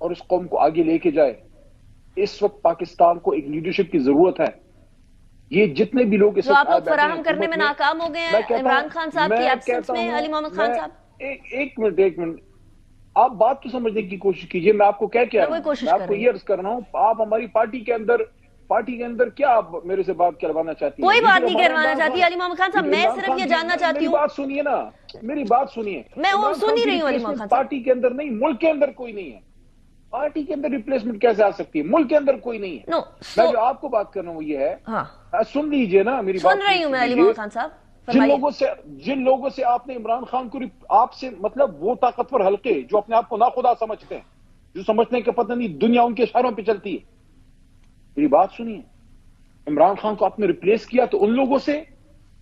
اور اس قوم کو آگے لے کے جائے. اس وقت پاکستان کو ایک لیڈرشپ کی ضرورت ہے. یہ جتنے بھی لوگ جو آپ لوگ فراہم کرنے میں ناکام ہو گئے ہیں عمران خان صاحب کی ایبسنس میں. علی محمد خان صاحب ایک منٹ آپ بات تو سمجھنے کی کوشش کیجئے. میں آپ کو کیا کہہ رہا ہوں, میں آپ کو یہ عرض کر رہا ہوں, آپ ہماری پارٹی کے اندر کیا آپ میرے سے بات کروانا چاہتی ہیں؟ کوئی بات نہیں کروانا چاہتی علی محمد خان صاحب, میں صرف یہ جاننا چاہتی ہوں. میری بات سنیے نا, میری بات سنیے. میں اور سن ہی رہی ہوں علی محمد خان صاحب. پارٹی کے اندر نہیں, ملک کے اندر کوئی نہیں ہے. پارٹی کے اندر ریپلیسمنٹ کیسے آ سکتی ہے؟ ملک کے اندر کوئی نہیں ہے. میں جو آپ کو بات کر رہا ہوں یہ ہے, سن لیجئے نا میری بات. سن رہی ہوں میں علی محمد خان صاحب. جن لوگوں سے آپ نے عمران خان کو, آپ سے مطلب وہ طاقتور حلقے جو اپنے آپ کو ناخدا سمجھتے ہیں, جو سمجھتے ہیں کہ پتہ نہیں دنیا ان کے اشاروں پہ چلتی ہے. میری بات سنیے, عمران خان کو آپ نے ریپلیس کیا تو ان لوگوں سے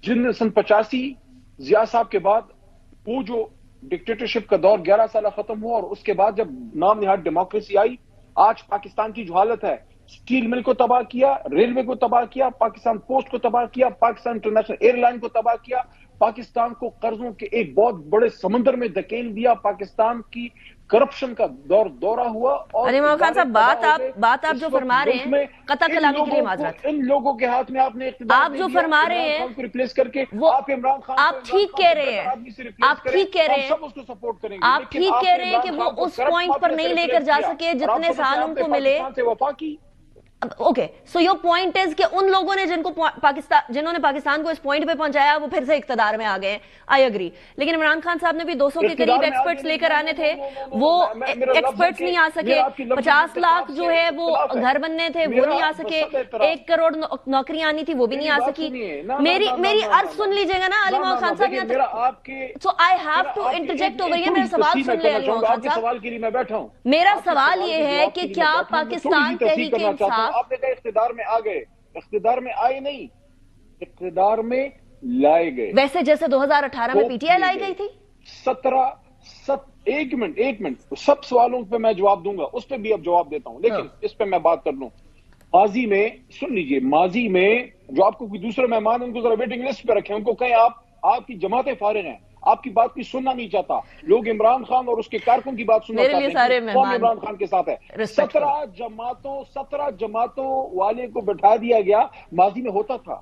جن نے سن 85 ضیاء صاحب کے بعد وہ جو ڈکٹیٹرشپ کا دور 11 سالہ ختم ہوا, اور اس کے بعد جب نام نہاد ڈیموکریسی آئی, آج پاکستان کی جو حالت ہے, سٹیل مل کو تباہ کیا, ریلوے کو تباہ کیا, پاکستان پوسٹ کو تباہ کیا, پاکستان انٹرنیشنل ایئر لائن کو تباہ کیا, پاکستان کو قرضوں کے ایک بہت بڑے سمندر میں دھکیل دیا, پاکستان کی کرپشن کا دورہ ہوا. اور علی محمد خان صاحب بات آپ جو فرما رہے ہیں, قطع کلامی کے لیے معذرت, ان لوگوں کے ہاتھ میں آپ نے آپ جو فرما رہے ہیں کو ریپلیس کر کے آپ عمران خان, آپ ٹھیک کہہ رہے ہیں, آپ ٹھیک کہہ رہے ہیں, سب اس کو سپورٹ کریں گے. آپ ٹھیک کہہ رہے ہیں کہ وہ اس پوائنٹ پر نہیں لے کر جا سکے جتنے سال ان کو ملے. Okay, so your point is کہ ان لوگوں نے جنہوں نے پاکستان کو اس پوائنٹ پہ پہنچایا وہ پھر سے اقتدار میں آ گئے. I agree. لیکن عمران خان صاحب نے بھی 200 کے قریب ایکسپرٹس لے کر آنے تھے, وہ ایکسپرٹس نہیں آ سکے. 50 لاکھ جو ہے وہ گھر بننے تھے وہ نہیں آ سکے. 1 کروڑ نوکریاں آنی تھی وہ بھی نہیں آ سکی. میری عرض سن لیجیے گا نا علی محمد خان صاحب. So I have to interject over here. میرا سوال سن لے علی محمد خان صاحب. میرا سوال یہ ہے کہ کیا پاکستان تحریک انصاف, آپ نے کہا اقتدار میں آ گئے, اقتدار میں آئے نہیں, اقتدار میں لائے گئے. ویسے جیسے 2018 میں پی ٹی آئی لائی گئی تھی. ایک منٹ سب سوالوں پہ میں جواب دوں گا, اس پہ بھی اب جواب دیتا ہوں, لیکن اس پہ میں بات کر لوں. ماضی میں سن لیجئے, ماضی میں جو آپ کو کوئی دوسرے مہمان ان کو ذرا ویٹنگ لسٹ پہ رکھیں, ان کو کہیں آپ کی جماعتیں فارغ ہیں, آپ کی بات کوئی سننا نہیں چاہتا. لوگ عمران خان اور اس کے کارکن کی بات سننا چاہتے ہیں. قوم عمران خان کے ساتھ ہے. 17 جماعتوں والے کو بٹھا دیا گیا. ماضی میں ہوتا تھا,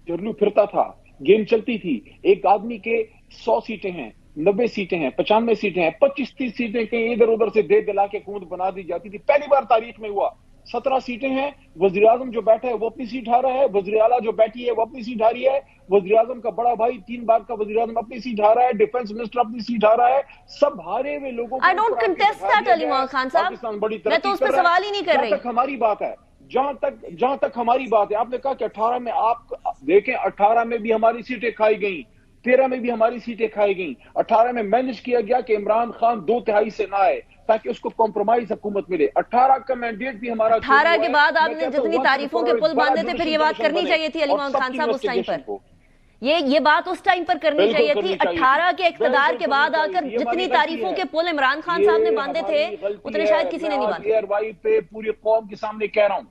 جرلو پھرتا تھا, گیم چلتی تھی. ایک آدمی کے 100 سیٹیں ہیں, 90 سیٹیں ہیں, 95 سیٹیں ہیں, 25-30 سیٹیں کہیں ادھر ادھر سے دے دلا کے حکومت بنا دی جاتی تھی. پہلی بار تاریخ میں ہوا. 17 سیٹیں ہیں, وزیر اعظم جو بیٹھا ہے وہ اپنی سیٹ ہارا ہے, وزیر اعلیٰ جو بیٹھی ہے وہ اپنی سیٹ ہاری ہے, وزیر اعظم کا بڑا بھائی 3 بار کا وزیر اعظم اپنی سیٹ ہارا ہے, ڈیفنس منسٹر اپنی سیٹ ہارا ہے. سب ہارے ہوئے لوگوں کو. I don't contest that علی محمد خان صاحب, میں تو اس پہ سوال ہی نہیں کر رہی. جہاں تک ہماری بات ہے, جہاں تک ہماری بات ہے, آپ نے کہا کہ 18 میں آپ دیکھیں, 18 میں بھی ہماری سیٹیں کھائی گئیں, 13 میں بھی ہماری سیٹیں کھائی گئیں. 18 میں مینج کیا گیا کہ عمران خان 2/3 سے نہ آئے تاکہ اس کو کمپرومائز حکومت ملے. 18 کا مینڈیٹ بھی ہمارا. 18 کے بعد آپ نے جتنی تعریفوں کے پل باندھے تھے, پھر یہ بات کرنی چاہیے تھی علی محمد خان صاحب اس ٹائم پر. یہ بات اس ٹائم پر کرنی چاہیے تھی. 18 کے اقتدار کے بعد آ کر جتنی تعریفوں کے پل عمران خان صاحب نے باندھے تھے اتنے شاید کسی نے نہیں باندھے. ایئر وائی پہ پوری قوم کے سامنے کہہ رہا ہوں,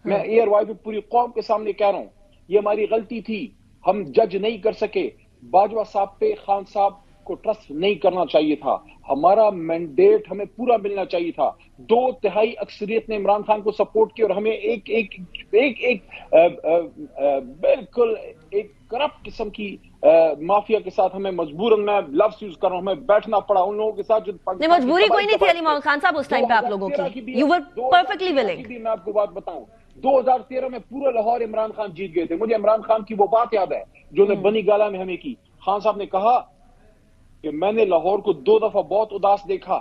میں ایئر وائی پہ پوری قوم کے سامنے کہہ رہا ہوں, یہ ہماری غلطی تھی. ہم جج نہیں کر سکے. باجوہ صاحب پہ خان صاحب کو ٹرسٹ نہیں کرنا چاہیے تھا. ہمارا مینڈیٹ ہمیں پورا ملنا چاہیے تھا. 2/3 اکثریت نے عمران خان کو سپورٹ کیا, اور ہمیں ایک بالکل ایک کرپٹ قسم کی مافیا کے ساتھ ہمیں مجبوراً, میں لفظ یوز کر رہا ہوں, ہمیں بیٹھنا پڑا ان لوگوں کے ساتھ جو مجبوری کوئی نہیں تھی علی محمد خان صاحب اس ٹائم پہ آپ لوگوں کی. You were perfectly ولنگ. میں آپ کو بات بتاؤں, 2013 میں پورا لاہور عمران خان جیت گئے تھے. مجھے عمران خان کی وہ بات یاد ہے جو نے بنی گالا میں ہمیں کی. خان صاحب نے کہا کہ میں نے لاہور کو 2 دفعہ بہت اداس دیکھا.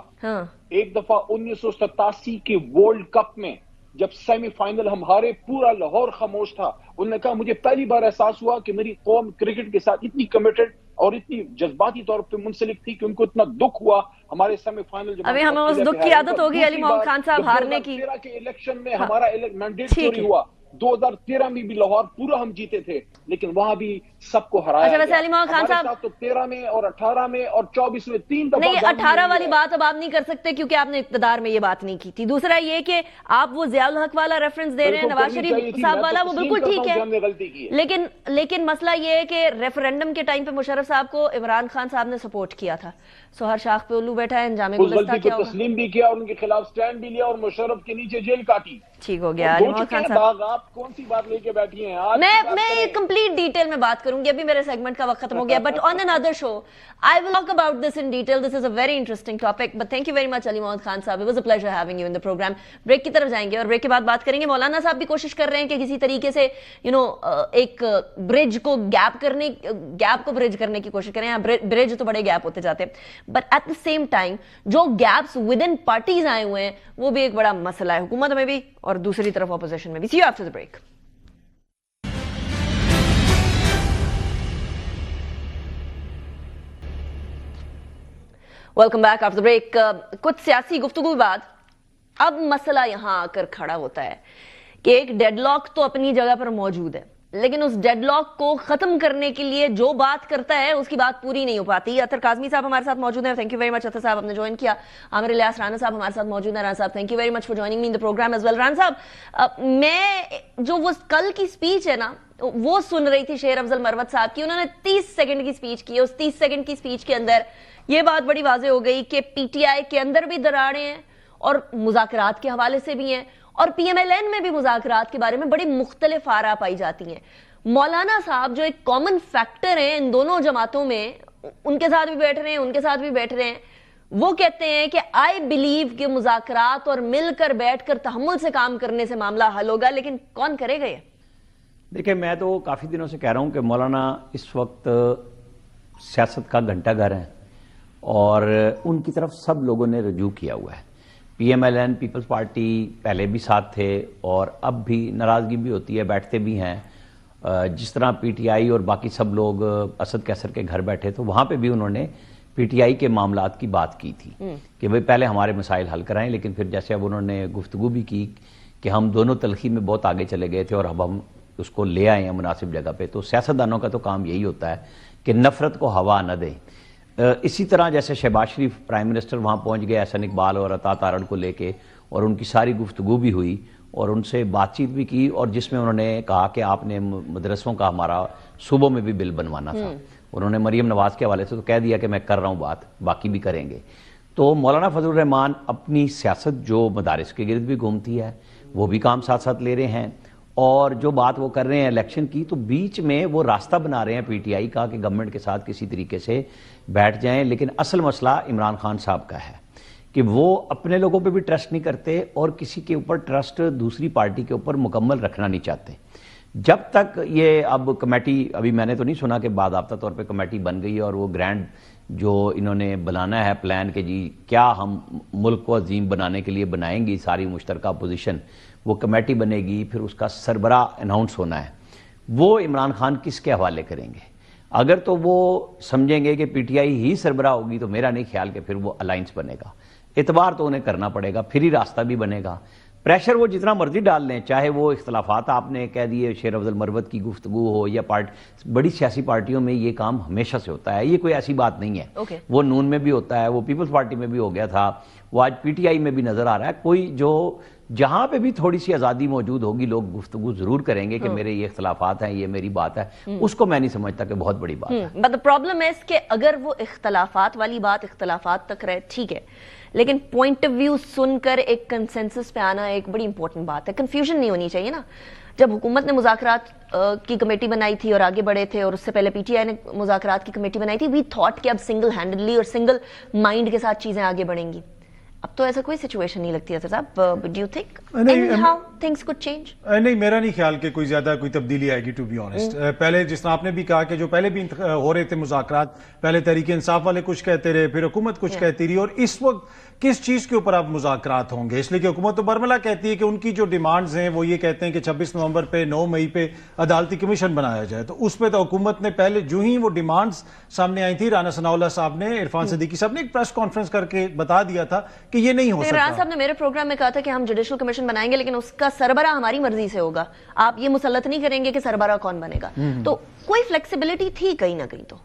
ایک دفعہ 1987 کے ورلڈ کپ میں جب سیمی فائنل ہم ہارے, پورا لاہور خاموش تھا. انہوں نے کہا مجھے پہلی بار احساس ہوا کہ میری قوم کرکٹ کے ساتھ اتنی کمیٹڈ اور اتنی جذباتی طور پہ منسلک تھی کہ ان کو اتنا دکھ ہوا ہمارے سیمی فائنل. ابھی ہمیں اس دکھ کی عادت ہوگی علی محمد خان صاحب ہارنے کی. 2013 کے الیکشن میں ہمارا مینڈیٹ چوری ہوا. 2013 میں بھی لاہور پورا ہم جیتے تھے, لیکن وہاں بھی سب کو ہرایا اچھا، ویسے گیا. علی محمد خان ہمارے صاحب ساتھ تو 13 میں اور 18 میں اور 24 میں 3 دفعہ نہیں، گورنمنٹ 18 والی ہے. بات اب آپ نہیں کر سکتے کیونکہ آپ نے اقتدار میں یہ بات نہیں کی تھی. دوسرا یہ کہ آپ وہ ضیاء الحق والا ریفرنس دے رہے ہیں نواز شریف صاحب والا، وہ بالکل ٹھیک ہے، لیکن مسئلہ یہ ہے کہ ریفرینڈم کے ٹائم پہ مشرف صاحب کو عمران خان صاحب نے سپورٹ کیا تھا. سوہر شاخ پہ الو بیٹھا ہے، انجام اس گلدستہ غلطی کیا کو ہوگا؟ تسلیم بھی کیا اور ان کے خلاف سٹینڈ بھی لیا اور مشرف کے نیچے جیل کاٹی. ٹھیک ہو گیا علی محمد خان صاحب. آپ کون سی بات لے کے بیٹھی ہیں آج؟ میں کمپلیٹ ڈیٹیل میں بات کروں گی، ابھی میرے سیگمنٹ کا وقت ختم ہو گیا، but on another show I will talk about this in detail. This is a very interesting topic, but thank you very much علی محمد خان صاحب. It was a pleasure having you in the program. Break کی طرف جائیں گے اور break کے بعد بات کریں گے. مولانا صاحب بھی کوشش کر رہے ہیں کہ کسی طریقے سے ایک برج کو گیپ کو برج کرنے کی کوشش کریں. برج تو بڑے گیپ ہوتے جاتے ہیں، but at the same time جو گیپس ود ان پارٹیز آئے ہوئے ہیں وہ بھی ایک بڑا مسئلہ ہے حکومت میں بھی اور دوسری طرف اپوزیشن میں بھی. See you after the break. Welcome back after break. کچھ سیاسی گفتگو کے بعد اب مسئلہ یہاں آ کر کھڑا ہوتا ہے کہ ایک ڈیڈ لاک تو اپنی جگہ پر موجود ہے، لیکن اس ڈیڈ لاک کو ختم کرنے کے لیے جو بات کرتا ہے اس کی بات پوری نہیں ہو پاتی. اطہر کاظمی صاحب ہمارے ساتھ موجود ہیں. تھینک یو ویری مچ اطہر صاحب، آپ نے جوائن کیا. عامر الیاس رانا صاحب ہمارے ساتھ موجود ہیں. رانا صاحب thank you very much for joining me in the program as well. Rana صاحب، میں جو وہ کل کی سپیچ ہے نا وہ سن رہی تھی شیر افضل مروت صاحب کی. انہوں نے 30 سیکنڈ کی سپیچ کی. اس 30 سیکنڈ کی سپیچ کے اندر یہ بات بڑی واضح ہو گئی کہ پی ٹی آئی کے اندر بھی دراڑیں ہیں اور مذاکرات کے حوالے سے بھی ہیں، اور پی ایم ایل این میں بھی مذاکرات کے بارے میں بڑی مختلف آراء پائی جاتی ہیں. مولانا صاحب جو ایک کامن فیکٹر ہیں ان دونوں جماعتوں میں، ان کے ساتھ بھی بیٹھ رہے ہیں، ان کے ساتھ بھی بیٹھ رہے ہیں، وہ کہتے ہیں کہ آئی بلیو کہ مذاکرات اور مل کر بیٹھ کر تحمل سے کام کرنے سے معاملہ حل ہوگا. لیکن کون کرے گا یہ؟ دیکھیں، میں تو کافی دنوں سے کہہ رہا ہوں کہ مولانا اس وقت سیاست کا گھنٹہ گھر ہیں اور ان کی طرف سب لوگوں نے رجوع کیا ہوا ہے. P M L N Peoples Party پہلے بھی ساتھ تھے اور اب بھی ناراضگی بھی ہوتی ہے، بیٹھتے بھی ہیں. جس طرح پی ٹی آئی اور باقی سب لوگ اسد کیسر کے گھر بیٹھے تو وہاں پہ بھی انہوں نے پی ٹی آئی کے معاملات کی بات کی تھی کہ بھئی پہلے ہمارے مسائل حل کرائیں. لیکن پھر جیسے اب انہوں نے گفتگو بھی کی کہ ہم دونوں تلخی میں بہت آگے چلے گئے تھے اور اب ہم اس کو لے آئے ہیں مناسب جگہ پہ. تو سیاستدانوں کا تو کام یہی ہوتا ہے کہ نفرت کو ہوا نہ دیں. اسی طرح جیسے شہباز شریف پرائم منسٹر وہاں پہنچ گئے احسن اقبال اور عطا تارڑ کو لے کے، اور ان کی ساری گفتگو بھی ہوئی اور ان سے بات چیت بھی کی، اور جس میں انہوں نے کہا کہ آپ نے مدرسوں کا ہمارا صوبوں میں بھی بل بنوانا تھا. انہوں نے مریم نواز کے حوالے سے تو کہہ دیا کہ میں کر رہا ہوں بات، باقی بھی کریں گے. تو مولانا فضل الرحمان اپنی سیاست جو مدارس کے گرد بھی گھومتی ہے وہ بھی کام ساتھ ساتھ لے رہے ہیں، اور جو بات وہ کر رہے ہیں الیکشن کی تو بیچ میں وہ راستہ بنا رہے ہیں پی ٹی آئی کا کہ گورنمنٹ کے ساتھ کسی طریقے سے بیٹھ جائیں. لیکن اصل مسئلہ عمران خان صاحب کا ہے کہ وہ اپنے لوگوں پہ بھی ٹرسٹ نہیں کرتے اور کسی کے اوپر ٹرسٹ دوسری پارٹی کے اوپر مکمل رکھنا نہیں چاہتے. جب تک یہ اب کمیٹی، ابھی میں نے تو نہیں سنا کہ باضابطہ طور پہ کمیٹی بن گئی ہے اور وہ گرینڈ جو انہوں نے بنانا ہے پلان کہ جی کیا ہم ملک کو عظیم بنانے کے لیے بنائیں گی ساری مشترکہ اپوزیشن، وہ کمیٹی بنے گی، پھر اس کا سربراہ اناؤنس ہونا ہے. وہ عمران خان کس کے حوالے کریں گے؟ اگر تو وہ سمجھیں گے کہ پی ٹی آئی ہی سربراہ ہوگی تو میرا نہیں خیال کہ پھر وہ الائنس بنے گا. اعتبار تو انہیں کرنا پڑے گا، پھر ہی راستہ بھی بنے گا. پریشر وہ جتنا مرضی ڈال لیں، چاہے وہ اختلافات آپ نے کہہ دیے شیر افضل مروت کی گفتگو ہو یا بڑی سیاسی پارٹیوں میں یہ کام ہمیشہ سے ہوتا ہے، یہ کوئی ایسی بات نہیں ہے. وہ نون میں بھی ہوتا ہے، وہ پیپلز پارٹی میں بھی ہو گیا تھا، وہ آج پی ٹی آئی میں بھی نظر آ رہا ہے. کوئی جو جہاں پہ بھی تھوڑی سی آزادی موجود ہوگی لوگ گفتگو ضرور کریں گے کہ میرے یہ اختلافات ہیں، یہ میری بات ہے. اس کو میں نہیں سمجھتا کہ بہت بڑی بات ہے. بٹ the problem is کہ اگر وہ اختلافات والی بات اختلافات تک رہے ٹھیک ہے، لیکن پوائنٹ آف ویو سن کر ایک کنسنسس پہ آنا ایک بڑی امپورٹنٹ بات ہے. کنفیوژن نہیں ہونی چاہیے نا. جب حکومت نے مذاکرات کی کمیٹی بنائی تھی اور آگے بڑھے تھے، اور اس سے پہلے پی ٹی آئی نے مذاکرات کی کمیٹی بنائی تھی، وی تھاٹ کہ اب سنگل ہینڈڈلی اور سنگل مائنڈ کے ساتھ چیزیں آگے بڑھیں گی. اب تو ایسا کوئی سچویشن نہیں لگتی ہے صاحب. Do you think how things could change? نہیں، میرا نہیں خیال کہ کوئی زیادہ کوئی تبدیلی آئے گی ٹو بی آنیسٹ. پہلے جس طرح آپ نے بھی کہا کہ جو پہلے بھی ہو رہے تھے مذاکرات، پہلے تحریک انصاف والے کچھ کہتے رہے، پھر حکومت کچھ کہتی رہی، اور اس وقت کس چیز کے اوپر اب مذاکرات ہوں گے؟ اس لیے کہ حکومت تو برملا کہتی ہے کہ ان کی جو ڈیمانڈز ہیں وہ یہ کہتے ہیں کہ 26 نومبر پہ 9 مئی پہ عدالتی کمیشن بنایا جائے. تو اس پہ تو حکومت نے پہلے جو ہی وہ ڈیمانڈز سامنے آئی تھی، رانا ثناء اللہ صاحب نے، عرفان صدیقی صاحب نے ایک پریس کانفرنس کر کے بتا دیا تھا کہ یہ نہیں ہو سکتا. رانا صاحب نے میرے پروگرام میں کہا تھا کہ ہم جوڈیشل کمیشن بنائیں گے لیکن اس کا سربراہ ہماری مرضی سے ہوگا، آپ یہ مسلط نہیں کریں گے کہ سربراہ کون بنے گا. تو کوئی فلیکسیبلٹی تھی کہیں نہ کہیں. تو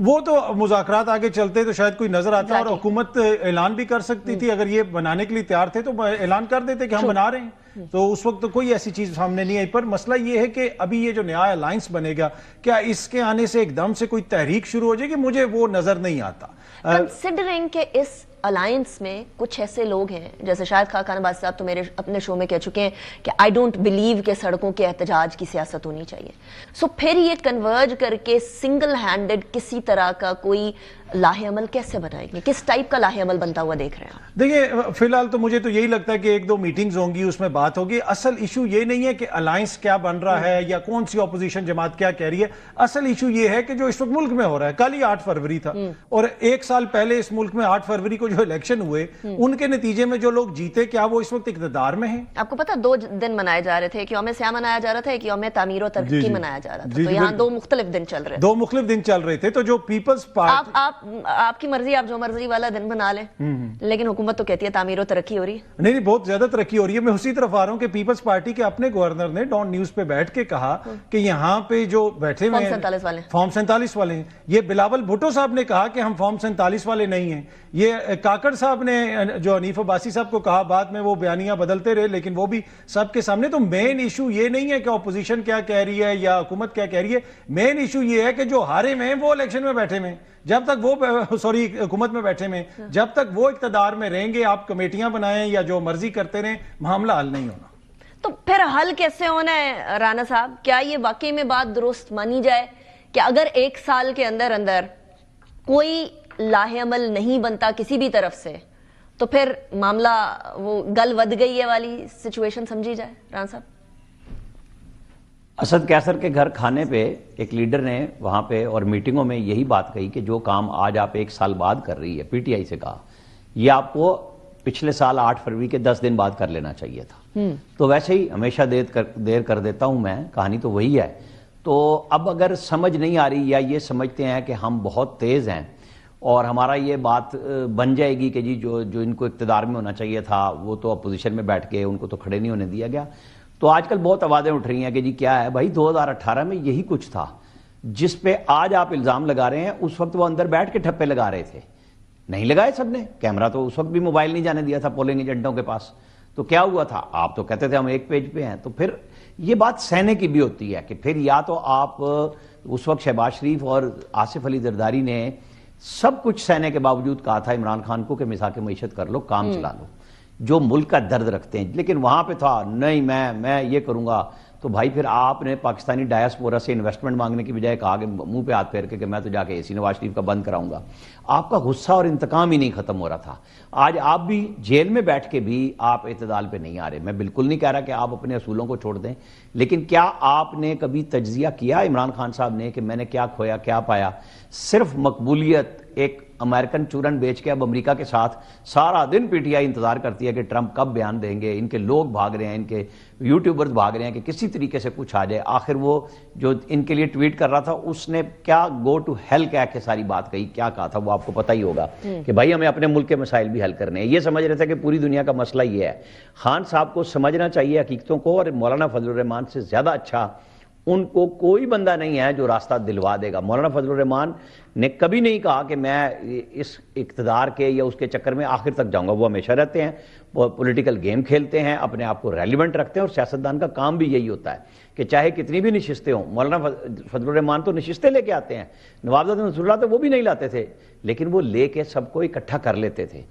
وہ تو مذاکرات آگے چلتے تو شاید کوئی نظر آتا اور حکومت اعلان بھی کر سکتی تھی. اگر یہ بنانے کے لیے تیار تھے تو اعلان کر دیتے کہ ہم بنا رہے ہیں. تو اس وقت تو کوئی ایسی چیز سامنے نہیں آئی. پر مسئلہ یہ ہے کہ ابھی یہ جو نیا الائنس بنے گا, کیا اس کے آنے سے ایک دم سے کوئی تحریک شروع ہو جائے گی؟ مجھے وہ نظر نہیں آتا. کنسیڈرنگ کہ اس الائنس میں کچھ ایسے لوگ ہیں جیسے شاہد خاقان آباد صاحب تو میرے اپنے شو میں کہہ چکے ہیں کہ آئی ڈونٹ بلیو کہ سڑکوں کے احتجاج کی سیاست ہونی چاہیے. سو پھر یہ کنورج کر کے سنگل ہینڈڈ کسی طرح کا کوئی لاہ عمل کیسے بنائیں گے؟ کس ٹائپ کا لاہ عمل بنتا ہوا دیکھ رہے ہیں؟ دیکھیں فی الحال تو مجھے تو یہی لگتا ہے کہ ایک دو میٹنگز ہوں گی, اس میں بات ہوگی. اصل ایشو یہ نہیں ہے کہ الائنس کیا بن رہا ہے یا کون سی اپوزیشن جماعت کیا کہہ رہی ہے. اصل ایشو یہ ہے کہ جو اس وقت ملک میں ہو رہا ہے, کل ہی 8 فروری تھا اور 1 سال پہلے اس ملک میں 8 فروری کو جو الیکشن ہوئے ان کے نتیجے میں جو لوگ جیتے, کیا وہ اس وقت اقتدار میں ہیں؟ آپ کو پتا 2 دن منائے جا رہے تھے, ایک یوم سیاہ منایا جا رہا تھا, ایک یوم تعمیر و ترقی منایا جا رہا تھا. تو یہاں 2 مختلف دن چل رہے تھے. 2 مختلف دن چل رہے تھے. تو جو پیپلز پارٹی, آپ کی مرضی, آپ جو مرضی والا دن بنا لیں, لیکن حکومت تو کہتی ہے تعمیر و ترقی ہو رہی ہے. نہیں بہت زیادہ ترقی ہو رہی ہے. میں اسی طرف آ رہا ہوں کہ پیپلز پارٹی کے اپنے گورنر نے ڈان نیوز پہ بیٹھ کے کہا کہ یہاں پہ جو بیٹھے ہوئے ہیں فارم 47 والے ہیں, یہ بلاول بھٹو صاحب نے کہا کہ ہم فارم 47 والے نہیں ہیں. یہ کاکڑ صاحب نے جو حنیف عباسی صاحب کو کہا, بعد میں وہ بیانیاں بدلتے رہے لیکن وہ بھی سب کے سامنے. تو مین ایشو یہ نہیں ہے کہ اپوزیشن کیا کہہ رہی ہے یا حکومت کیا کہہ رہی ہے. مین ایشو یہ ہے کہ جو ہارے میں ہیں وہ الیکشن میں بیٹھے میں, جب تک وہ حکومت میں بیٹھے میں, جب تک وہ اقتدار میں رہیں گے, آپ کمیٹیاں بنائیں یا جو مرضی کرتے رہیں, معاملہ حل نہیں ہونا. تو پھر حل کیسے ہونا ہے رانا صاحب؟ کیا یہ واقعی میں بات درست مانی جائے کہ اگر 1 سال کے اندر کوئی لاہ عمل نہیں بنتا کسی بھی طرف سے, تو پھر معاملہ وہ گل ود گئی ہے والی سچویشن سمجھی جائے؟ رانا صاحب, اسد کیسر کے گھر کھانے پہ ایک لیڈر نے وہاں پہ اور میٹنگوں میں یہی بات کہی کہ جو کام آج آپ 1 سال بعد کر رہی ہے, پی ٹی آئی سے کہا, یہ آپ کو پچھلے سال 8 فروری کے 10 دن بعد کر لینا چاہیے تھا. تو ویسے ہی ہمیشہ دیر کر دیتا ہوں میں, کہانی تو وہی ہے. تو اب اگر سمجھ نہیں آ رہی یا یہ سمجھتے ہیں کہ ہم بہت تیز ہیں اور ہمارا یہ بات بن جائے گی کہ جی جو ان کو اقتدار میں ہونا چاہیے تھا وہ تو اپوزیشن میں بیٹھ کے ان کو تو کھڑے نہیں ہونے دیا گیا. تو آج کل بہت آوازیں اٹھ رہی ہیں کہ جی کیا ہے بھائی, 2018 میں یہی کچھ تھا جس پہ آج آپ الزام لگا رہے ہیں. اس وقت وہ اندر بیٹھ کے ٹھپے لگا رہے تھے, نہیں لگائے سب نے. کیمرہ تو اس وقت بھی موبائل نہیں جانے دیا تھا پولنگ ایجنٹوں کے پاس. تو کیا ہوا تھا, آپ تو کہتے تھے ہم 1 پیج پہ ہیں. تو پھر یہ بات سہنے کی بھی ہوتی ہے کہ پھر یا تو آپ اس وقت شہباز شریف اور آصف علی زرداری نے سب کچھ سہنے کے باوجود کہا تھا عمران خان کو کہ مساق معیشت کر لو, کام چلا لو, جو ملک کا درد رکھتے ہیں. لیکن وہاں پہ تھا نہیں میں یہ کروں گا. تو بھائی پھر آپ نے پاکستانی ڈائسپورا سے انویسٹمنٹ مانگنے کی بجائے کہا کہ منہ پہ ہاتھ پھیر کے کہ میں تو جا کے AC نواز شریف کا بند کراؤں گا. آپ کا غصہ اور انتقام ہی نہیں ختم ہو رہا تھا. آج آپ بھی جیل میں بیٹھ کے بھی آپ اعتدال پہ نہیں آ رہے. میں بالکل نہیں کہہ رہا کہ آپ اپنے اصولوں کو چھوڑ دیں, لیکن کیا آپ نے کبھی تجزیہ کیا عمران خان صاحب نے کہ میں نے کیا کھویا کیا پایا؟ صرف مقبولیت. ایک امریکن چورن بیچ کے اب امریکہ کے ساتھ سارا دن پی ٹی آئی انتظار کرتی ہے کہ ٹرمپ کب بیان دیں گے. ان کے لوگ بھاگ رہے ہیں, ان کے یوٹیوبرز بھاگ رہے ہیں کہ کسی طریقے سے کچھ آ جائے. آخر وہ جو ان کے لیے ٹویٹ کر رہا تھا اس نے کیا گو ٹو ہیل کہہ کے ساری بات کہی, کیا کہا تھا وہ آپ کو پتہ ہی ہوگا کہ بھائی ہمیں اپنے ملک کے مسائل بھی حل کرنے ہیں. یہ سمجھ رہے تھے کہ پوری دنیا کا مسئلہ یہ ہے. خان صاحب کو سمجھنا چاہیے حقیقتوں کو, اور مولانا فضل الرحمان سے زیادہ اچھا ان کو کوئی بندہ نہیں ہے جو راستہ دلوا دے گا. مولانا فضل الرحمان نے کبھی نہیں کہا کہ میں اس اقتدار کے یا اس کے چکر میں آخر تک جاؤں گا. وہ ہمیشہ رہتے ہیں, وہ پولیٹیکل گیم کھیلتے ہیں, اپنے آپ کو ریلیونٹ رکھتے ہیں, اور سیاستدان کا کام بھی یہی ہوتا ہے کہ چاہے کتنی بھی نشستیں ہوں. مولانا فضل الرحمان تو نشستیں لے کے آتے ہیں, نواب زادہ نصر اللہ تو وہ بھی نہیں لاتے تھے, لیکن وہ لے کے سب کو اکٹھا کر لیتے تھے.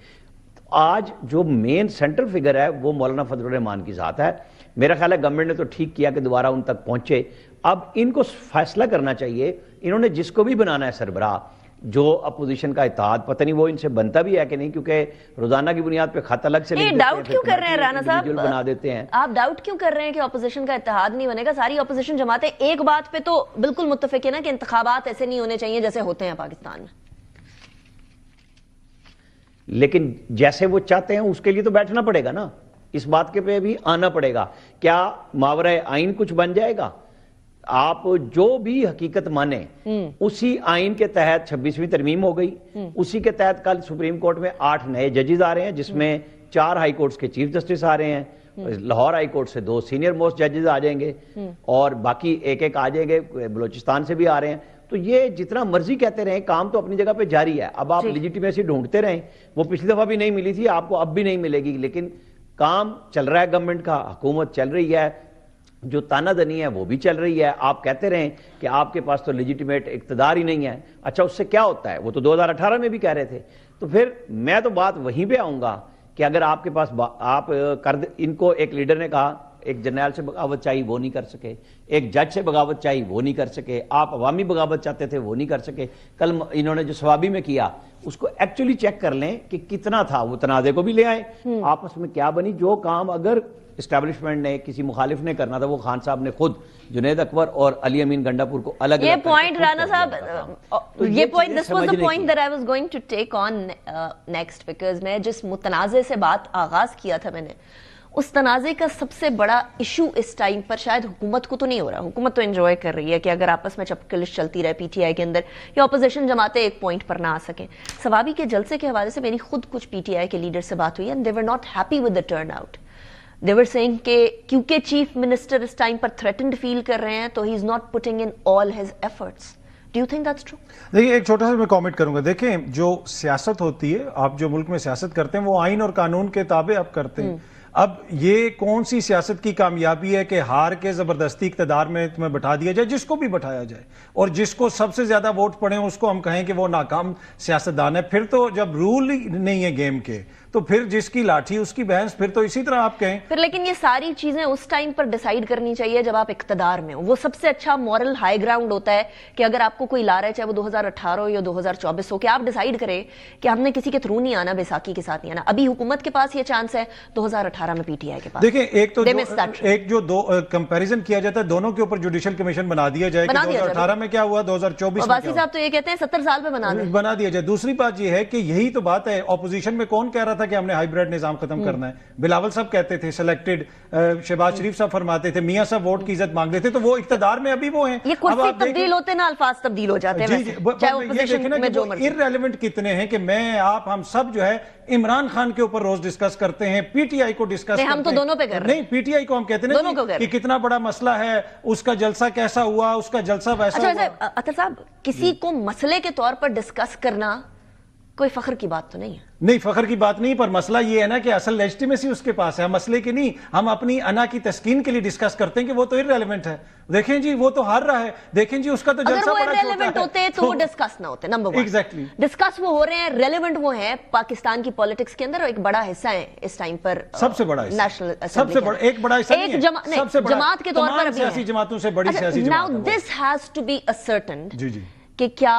آج جو مین سینٹرل فگر ہے وہ مولانا فضل الرحمان کی ذات ہے. میرا خیال ہے گورنمنٹ نے تو ٹھیک کیا کہ دوبارہ ان تک پہنچے. اب ان کو فیصلہ کرنا چاہیے, انہوں نے جس کو بھی بنانا ہے سربراہ, جو اپوزیشن کا اتحاد, پتہ نہیں وہ ان سے بنتا بھی ہے کہ نہیں, کیونکہ روزانہ کی بنیاد پہ خط الگ سے ڈاؤٹ کیوں کر رہے ہیں رانا صاحب, بنا دیتے ہیں. آپ ڈاؤٹ کیوں کر رہے ہیں کہ اپوزیشن کا اتحاد نہیں بنے گا؟ ساری اپوزیشن جماعتیں ایک بات پہ تو بالکل متفق ہے نا کہ انتخابات ایسے نہیں ہونے چاہیے جیسے ہوتے ہیں پاکستان میں. لیکن جیسے وہ چاہتے ہیں اس کے لیے تو بیٹھنا پڑے گا نا, اس بات کے پہ بھی آنا پڑے گا. کیا ماورائے آئین کچھ بن جائے گا؟ آپ جو بھی حقیقت مانیں اسی آئین کے تحت 26ویں ترمیم ہو گئی, اسی کے تحت کل سپریم کورٹ میں 8 نئے ججز آ رہے ہیں, جس میں 4 ہائی کورٹس کے چیف جسٹس آ رہے ہیں, لاہور ہائی کورٹ سے 2 سینئر موسٹ ججز آ جائیں گے اور باقی ایک ایک آ جائیں گے، بلوچستان سے بھی آ رہے ہیں. تو یہ جتنا مرضی کہتے رہیں، کام تو اپنی جگہ پہ جاری ہے. اب آپ لیجیٹیمیسی ڈھونڈتے رہیں، وہ پچھلی دفعہ بھی نہیں ملی تھی، آپ کو اب بھی نہیں ملے گی، لیکن کام چل رہا ہے گورنمنٹ کا، حکومت چل رہی ہے، جو تانہ دنی ہے وہ بھی چل رہی ہے. آپ کہتے رہیں کہ آپ کے پاس تو لیجیٹیمیٹ اقتدار ہی نہیں ہے. اچھا اس سے کیا ہوتا ہے؟ وہ تو 2018 میں بھی کہہ رہے تھے. تو پھر میں تو بات وہیں پہ آؤں گا کہ اگر آپ کے پاس آپ ان کو ایک لیڈر نے کہا ایک جرنیل سے بغاوت چاہیے وہ نہیں کر سکے، ایک جج سے بغاوت چاہیے وہ نہیں کر سکے، آپ عوامی بغاوت چاہتے تھے وہ نہیں کر سکے. کل انہوں نے جو ثوابی میں کیا اس کو ایکچولی چیک کر لیں کہ کتنا تھا، وہ تنازع کو بھی لے آئیں آپس میں کیا بنی. جو کام اگر اسٹیبلشمنٹ نے کسی مخالف نے کرنا تھا وہ خان صاحب نے خود جنید اکبر اور علی امین گنڈاپور کو الگ یہ پوائنٹ رانا صاحب، یہ point this was the point that I was going to take on next, because میں جس متنازع سے بات آغاز کیا تھا میں نے، اس تنازع کا سب سے بڑا ایشو اس ٹائم پر شاید حکومت کو تو نہیں ہو رہا. حکومت تو انجوائے کر رہی ہے کہ اگر آپس میں چپکلش چلتی رہے پی ٹی آئی کے اندر یا اپوزیشن جماعتیں ایک پوائنٹ پر نہ آ سکیں. ثوابی کے جلسے کے حوالے سے میری خود کچھ پی ٹی آئی کے لیڈر سے بات ہوئی and they were not happy with the turn out. They were saying کہ کیونکہ چیف منسٹر اس ٹائم پر threatened فیل کر رہے ہیں تو he is not putting in all his efforts. Do you think that's true? دیکھیں ایک چھوٹا سا میں کامنٹ کروں گا. دیکھیں جو سیاست ہوتی ہے، آپ جو ملک میں سیاست کرتے ہیں وہ آئین اور قانون کے تابع آپ کرتے ہیں. اب یہ کون سی سیاست کی کامیابی ہے کہ ہار کے زبردستی اقتدار میں تمہیں بٹھا دیا جائے، جس کو بھی بٹھایا جائے اور جس کو سب سے زیادہ ووٹ پڑے اس کو ہم کہیں کہ وہ ناکام سیاستدان ہے. پھر تو جب رول ہی نہیں ہے گیم کے تو پھر جس کی لاٹھی اس کی بھینس، پھر تو اسی طرح آپ کہیں. پھر لیکن یہ ساری چیزیں اس ٹائم پر ڈیسائیڈ کرنی چاہیے جب آپ اقتدار میں ہو. وہ سب سے اچھا مورل ہائی گراؤنڈ ہوتا ہے کہ اگر آپ کو کوئی لا رہا ہے چاہے وہ 2018 ہو یا 2024 ہو، کہ آپ ڈیسائیڈ کریں کہ ہم نے کسی کے تھرو نہیں آنا، بیساکھی کے ساتھ نہیں آنا. ابھی حکومت کے پاس یہ چانس ہے، 2018 میں پی ٹی آئی کے پاس. دیکھیں ایک جو دو کمپیریزن کیا جاتا ہے دونوں کے اوپر جوڈیشل کمیشن بنا دیا جائے کہ 2018 میں کیا ہوا، 2024 میں عباسی صاحب تو یہ کہتے ہیں 70 سال پہ بنا دیا جائے. دوسری بات یہ ہے کہ یہی تو بات ہے، اپوزیشن میں کون کہہ رہا تھا کہ ہم نے ہائیبریڈ نظام ختم کرنا ہے؟ بلاول صاحب کہتے تھے، سلیکٹڈ شہباز شریف صاحب فرماتے تھے، میاں صاحب ووٹ کی عزت مانگتے تھے. تو وہ اقتدار میں ابھی وہ ہیں. یہ کرسی تبدیل ہوتے نا، الفاظ تبدیل ہو جاتے ہیں. یہ دیکھیں نا کہ وہ irrelevant کتنے ہیں کہ میں آپ ہم سب جو ہے عمران خان کے اوپر روز ڈسکس کرتے ہیں، پی ٹی آئی کو ڈسکس کرتے ہیں. ہم تو دونوں پہ کر رہے ہیں. نہیں، پی ٹی آئی کو ہم کہتے ہیں کہ کتنا بڑا مسئلہ ہے، اس کا جلسہ کیسا ہوا، اس کا جلسہ ویسا ہوا. اطہر صاحب، کسی کو مسئلے کے طور پر ڈسکس کرنا کوئی فخر کی بات تو نہیں ہے. نہیں، فخر کی بات نہیں، پر مسئلہ یہ ہے نا کہ اصل لیجٹیمیسی اس کے پاس ہے، مسئلے کی نہیں. ہم اپنی انا کی تسکین کے لیے ڈسکس کرتے ہیں کہ وہ تو irrelevant ہے. دیکھیں جی وہ تو ہار رہا ہے، دیکھیں جی اس کا تو جلسہ بڑا چھوٹا ہے. اگر وہ irrelevant ہوتے تو وہ ڈسکس نہ ہوتے. نمبر 1 ایگزیکٹلی ڈسکس وہ ہو رہے ہیں، ریلیونٹ وہ ہیں پاکستان کی پالیٹکس کے اندر، اور ایک بڑا حصہ ہے اس ٹائم پر، سب سے بڑا حصہ، نیشنل سب سے بڑا، ایک بڑا حصہ نہیں ہے، سب سے بڑا جماعت کے طور پر سیاسی جماعتوں سے بڑی سیاسی جماعت. Now this has to be ascertained جی جی کہ کیا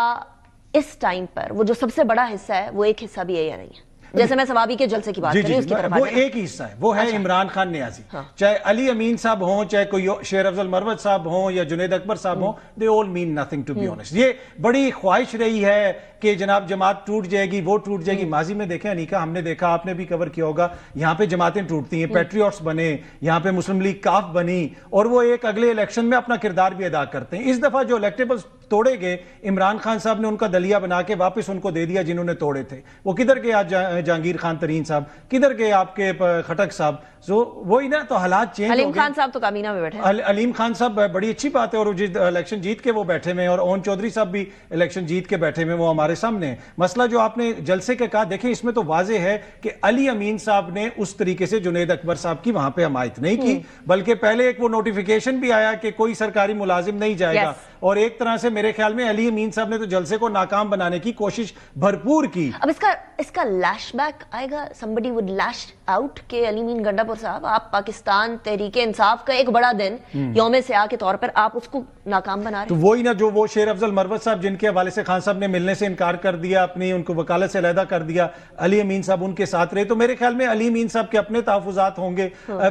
اس ٹائم پر وہ جو سب سے بڑا حصہ ہے وہ ایک حصہ بھی ہے یا نہیں ہے. جیسے میں ثوابی کے جلسے کی بات کر رہی ہوں، اس کی طرف وہ ایک ہی حصہ ہے، وہ ہے عمران خان نیازی. چاہے علی امین صاحب ہوں، چاہے کوئی شیر افضل مروت صاحب ہوں یا جنید اکبر صاحب ہوں، they all mean nothing to be honest. یہ بڑی خواہش رہی ہے کہ جناب جماعت ٹوٹ جائے گی، وہ ٹوٹ جائے گی. ماضی میں دیکھیں انیکا، ہم نے دیکھا، آپ نے بھی کور کیا ہوگا، یہاں پہ جماعتیں ٹوٹتی ہیں، پیٹریوٹس بنے، یہاں پہ مسلم لیگ کاف بنی، اور وہ ایک اگلے الیکشن میں اپنا کردار بھی ادا کرتے ہیں. اس دفعہ جو الیکٹیبلز توڑے گئے، عمران خان صاحب نے ان کا دلیا بنا کے واپس ان کو دے دیا جنہوں نے توڑے تھے. وہ کدھر گئے آج جہانگیر خان ترین صاحب، کدھر گئے آپ کے خٹک صاحب؟ وہی نا، تو حالات چینج ہو گئے. علیم خان صاحب تو کابینہ میں بیٹھے ہیں. علیم خان صاحب بڑی اچھی بات ہے، اور الیکشن جیت کے وہ بیٹھے ہوئے ہیں، اور اون چودھری صاحب بھی الیکشن جیت کے بیٹھے ہوئے، وہ ہمارے سامنے ہیں. مسئلہ جو آپ نے جلسے کا کہا، دیکھیں اس میں تو واضح ہے کہ علی امین صاحب نے اس طریقے سے جنید اکبر صاحب کی وہاں پہ حمایت نہیں کی، بلکہ پہلے ایک وہ نوٹیفیکیشن بھی آیا کہ کوئی سرکاری ملازم نہیں جائے گا، اور ایک طرح سے میرے خیال میں علی امین صاحب نے تو جلسے کو ناکام بنانے کی کوشش بھرپور کی. اب اس کا لیش بیک آئے گا، somebody would lash out کہ علی امین گنڈاپور صاحب، آپ پاکستان تحریک انصاف کا ایک بڑا دن یوم سیاہ کے طور پر آپ اس کو ناکام بنا رہے ہیں. تو وہی نا، جو وہ شیر افضل مروت صاحب جن کے حوالے سے خان صاحب نے ملنے سے انکار کر دیا، اپنی ان کو وکالت سے علیحدہ کر دیا، علی امین صاحب ان کے ساتھ رہے. تو میرے خیال میں علی امین صاحب کے اپنے تحفظات ہوں گے،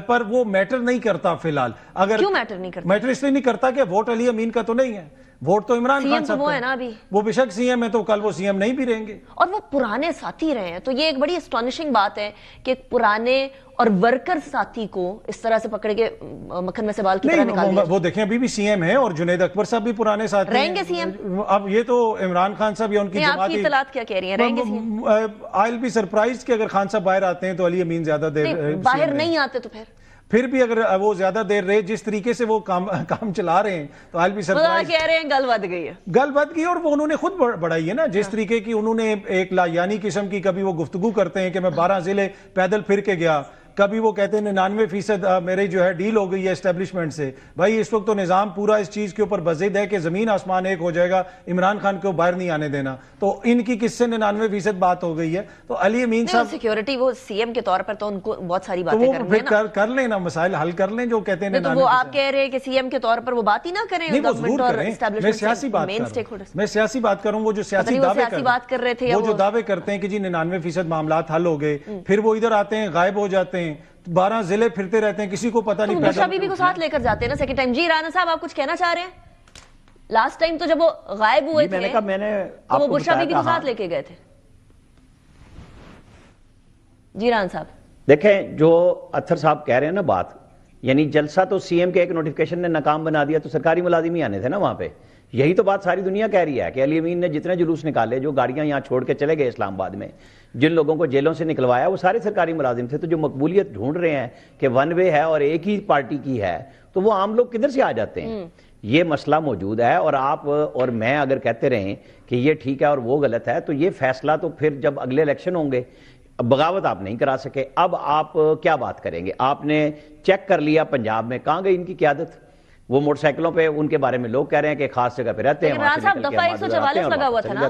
پر وہ میٹر نہیں کرتا فی الحال. اگر کیوں میٹر نہیں کرتا؟ میٹر اس لیے نہیں کرتا کہ ووٹ علی امین کا تو نہیں ہے، ووٹ تو عمران خان صاحب کا ہے. وہ بے شک سی ایم ہے، تو کل وہ سی ایم نہیں بھی رہیں گے، اور وہ پرانے ساتھی رہے ہیں. تو یہ ایک بڑی اسٹانشنگ بات ہے کہ پرانے اور ورکر ساتھی کو اس طرح سے پکڑ کے مکھن میں سے بال کی طرح نکال دیا. وہ دیکھیں ابھی بھی سی ایم ہے، اور جنید اکبر صاحب بھی پرانے ساتھی رہیں گے سی ایم. اب یہ تو عمران خان صاحب یا ان کی جماعت، آپ کی اطلاعات کیا کہہ رہی ہیں؟ رہیں گے C M. I will be surprise کہ اگر خان صاحب باہر آتے ہیں تو علی امین زیادہ دیر باہر نہیں آتے تو پھر پھر بھی اگر وہ زیادہ دیر رہے جس طریقے سے وہ کام چلا رہے ہیں تو آئل بھی سرپرائز کہہ رہے ہیں گل ود گئی ہے، گل بات کی، اور وہ انہوں نے خود بڑھائی ہے نا، جس طریقے کی انہوں نے ایک لایانی قسم کی، کبھی وہ گفتگو کرتے ہیں کہ میں 12 ضلع پیدل پھر کے گیا، کبھی وہ کہتے ہیں 99% میرے جو ہے ڈیل ہو گئی ہے اسٹیبلشمنٹ سے. بھائی اس وقت تو نظام پورا اس چیز کے اوپر بضد ہے کہ زمین آسمان ایک ہو جائے گا، عمران خان کو باہر نہیں آنے دینا. تو ان کی کس سے 99% بات ہو گئی ہے. تو علی امین صاحب سیکیورٹی وہ سی ایم کے طور پر تو ان کو بہت ساری تو باتیں وہ کرنی ہے نا، کر لیں نا، مسائل حل کر لیں جو کہتے ہیں. تو وہ آپ کہہ رہے ہیں کہ سی ایم کے طور پر وہ بات ہی نہ کریں، نہیں وہ ضرور اور کریں. میں establishment سیاسی بات main کر رہا stakeholders. ہوں، میں سیاسی بات کروں. وہ جو سیاسی پتہ نہیں وہ دعوے سیاسی بات کر رہے تھے یا وہ جو دعوے کرتے ہیں کہ جی 99% معاملات حل ہو گئے، پھر وہ ادھر آتے ہیں غائب ہو جاتے ہیں، 12 ضلع پھرتے رہتے ہیں، کسی کو پتہ نہیں. بشرا بی بی کو ساتھ لے کر جاتے ہیں نا سیکنڈ ٹائم. جی رانا صاحب آپ کچھ کہنا چاہ رہے ہیں؟ لاسٹ ٹائم تو جب وہ غائب ہوئے تھے تو وہ بشرا بی بی کو ساتھ لے کے گئے تھے. جی رانا صاحب دیکھیں جو اطہر صاحب کہہ رہے ہیں نا بات، یعنی جلسہ تو سی ایم کے ایک نوٹیفیکیشن نے ناکام بنا دیا تو سرکاری ملازم ہی آنے تھے نا وہاں پہ. یہی تو بات ساری دنیا کہہ رہی ہے کہ علی امین نے جتنے جلوس نکالے، جو گاڑیاں یہاں چھوڑ کے چلے گئے اسلام آباد میں، جن لوگوں کو جیلوں سے نکلوایا وہ سارے سرکاری ملازم تھے. تو جو مقبولیت ڈھونڈ رہے ہیں کہ ون وے ہے اور ایک ہی پارٹی کی ہے، تو وہ عام لوگ کدھر سے آ جاتے ہیں؟ یہ مسئلہ موجود ہے. اور آپ اور میں اگر کہتے رہیں کہ یہ ٹھیک ہے اور وہ غلط ہے، تو یہ فیصلہ تو پھر جب اگلے الیکشن ہوں گے، بغاوت آپ نہیں کرا سکے. اب آپ کیا بات کریں گے؟ آپ نے چیک کر لیا پنجاب میں، کہاں گئی ان کی قیادت؟ وہ موٹر سائیکلوں پہ ان کے بارے میں لوگ کہہ رہے ہیں کہ خاص جگہ پہ رہتے ہیں، رانا صاحب دفعہ 144 لگا ہوا تھا نا،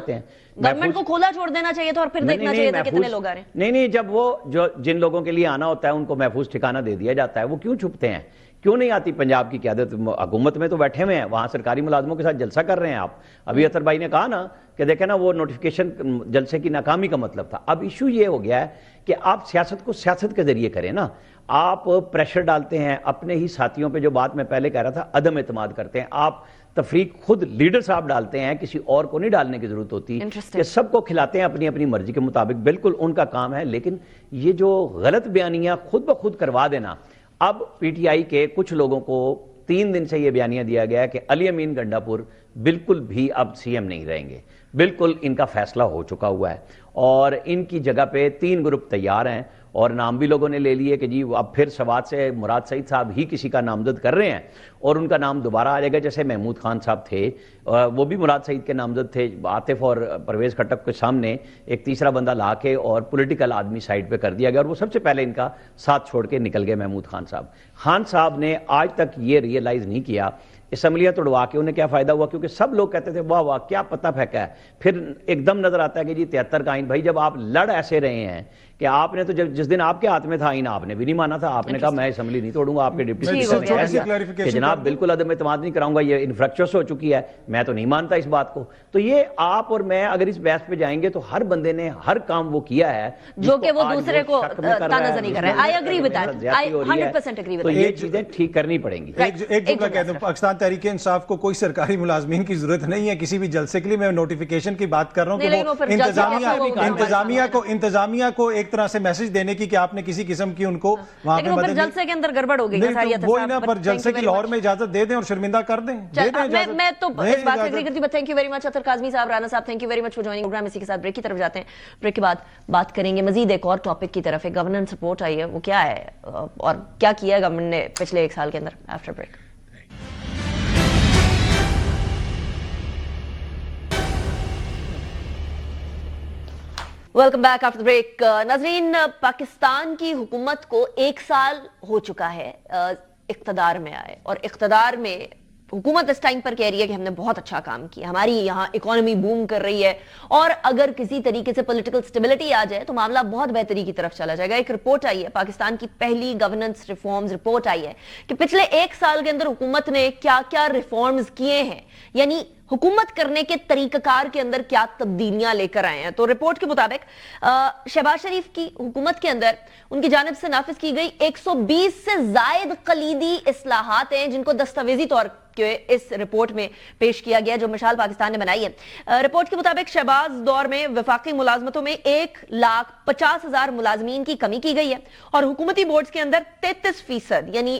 گورنمنٹ کو کھولا چھوڑ دینا چاہیے تھا اور پھر دیکھنا چاہیے تھا کتنے لوگ آ رہے ہیں. نہیں جب وہ جن لوگوں کے لیے آنا ہوتا ہے ان کو محفوظ ٹھکانہ دے دیا جاتا ہے، وہ کیوں چھپتے ہیں؟ کیوں نہیں آتی پنجاب کی قیادت؟ حکومت میں تو بیٹھے ہوئے ہیں، وہاں سرکاری ملازموں کے ساتھ جلسہ کر رہے ہیں. آپ ابھی اطہر بھائی نے کہا نا کہ دیکھیں نا وہ نوٹیفیکیشن جلسے کی ناکامی کا مطلب تھا. اب ایشو یہ ہو گیا ہے کہ آپ سیاست کو سیاست کے ذریعے کریں نا. آپ پریشر ڈالتے ہیں اپنے ہی ساتھیوں پہ، جو بات میں پہلے کہہ رہا تھا عدم اعتماد کرتے ہیں. آپ تفریق خود لیڈر صاحب ڈالتے ہیں، کسی اور کو نہیں ڈالنے کی ضرورت ہوتی کہ سب کو کھلاتے ہیں اپنی اپنی مرضی کے مطابق. بالکل ان کا کام ہے، لیکن یہ جو غلط بیانیاں خود بخود کروا دینا. اب پی ٹی آئی کے کچھ لوگوں کو 3 دن سے یہ بیانیہ دیا گیا ہے کہ علی امین گنڈا پور بالکل بھی اب سی ایم نہیں رہیں گے. بالکل ان کا فیصلہ ہو چکا ہوا ہے اور ان کی جگہ پہ 3 گروپ تیار ہیں اور نام بھی لوگوں نے لے لیے کہ جی اب پھر سوات سے مراد سعید صاحب ہی کسی کا نامزد کر رہے ہیں اور ان کا نام دوبارہ آ جائے گا. جیسے محمود خان صاحب تھے، وہ بھی مراد سعید کے نامزد تھے. عاطف اور پرویز خٹک کے سامنے ایک تیسرا بندہ لا کے اور پولیٹیکل آدمی سائڈ پہ کر دیا گیا اور وہ سب سے پہلے ان کا ساتھ چھوڑ کے نکل گئے محمود خان صاحب. خان صاحب نے آج تک یہ ریئلائز نہیں کیا، اسمبلیاں توڑوا کے انہیں کیا فائدہ ہوا، کیونکہ سب لوگ کہتے تھے واہ واہ کیا پتہ پھینکا ہے. پھر ایک دم نظر آتا ہے کہ جی 73 کا آئین. بھائی جب آپ لڑ ایسے رہے ہیں کہ آپ نے تو جس دن آپ کے ہاتھ میں تھا آئین آپ نے بھی نہیں مانا تھا. آپ نے کہا میں اسمبلی نہیں توڑوں گا. آپ کے ڈپٹی اسپیکر کہ جناب بالکل عدم اعتماد نہیں کراؤں گا، یہ انفریکچرس ہو چکی ہے، میں تو نہیں مانتا اس بات کو. تو یہ آپ اور میں اگر اس بحث پہ جائیں گے تو ہر بندے نے ہر کام وہ کیا ہے جو کہ وہ دوسرے کو تانظر نہیں کر رہے. I agree with that. I 100% agree with تو that. یہ چیزیں ٹھیک کرنی پڑیں گی. ایک جملہ کہہ دوں، پاکستان تحریک انصاف کو کوئی سرکاری ملازمین کی ضرورت نہیں ہے کسی بھی جلسے کے لیے. میں نوٹیفیکیشن کی بات کر رہا ہوں کہ وہ انتظامیہ کو ایک طرح سے میسج دینے کی کہ آپ نے کسی قسم کی ان کو وہاں پہ مدد. جلسے کے اندر گڑبڑ ہو گئی وہی نا، پر جلسے کی لاہور میں اجازت دے دیں اور شرمندہ کر دیں. میں تو اس بات سے اگری کرتی ہوں. Thank you very much Athar Kazmi صاحب، رانا صاحب، thank you very much for joining program. اسی کے ساتھ بریک کی طرف جاتے ہیں. بریک کے بعد بات کریں گے مزید ایک اور ٹاپک کی طرف. ایک گورننس رپورٹ آئی ہے، وہ کیا ہے اور کیا کیا ہے گورنمنٹ نے پچھلے 1 سال کے اندر. After break. Welcome back after break. ناظرین، پاکستان کی حکومت کو 1 سال ہو چکا ہے اقتدار میں آئے، اور اقتدار میں حکومت اس ٹائم پر کہہ رہی ہے کہ ہم نے بہت اچھا کام کیا، ہماری یہاں اکانومی بوم کر رہی ہے اور اگر کسی طریقے سے پولیٹیکل سٹیبلٹی آ جائے تو معاملہ بہت بہتری کی طرف چلا جائے گا. ایک رپورٹ آئی ہے، پاکستان کی پہلی گورننس ریفارمز رپورٹ آئی ہے کہ پچھلے 1 سال کے اندر حکومت نے کیا کیا ریفارمز کیے ہیں، یعنی حکومت کرنے کے طریقہ کار کے اندر کیا تبدیلیاں لے کر آئے ہیں. تو رپورٹ کے مطابق شہباز شریف کی حکومت کے اندر ان کی جانب سے نافذ کی گئی 120 سے زائد کلیدی اصلاحات ہیں جن کو دستاویزی طور کے اس رپورٹ میں پیش کیا گیا جو مشال پاکستان نے بنائی ہے. رپورٹ کے مطابق شہباز دور میں وفاقی ملازمتوں میں 1,50,000 ملازمین کی کمی کی گئی ہے اور حکومتی بورڈز کے اندر 33% یعنی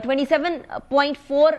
27.4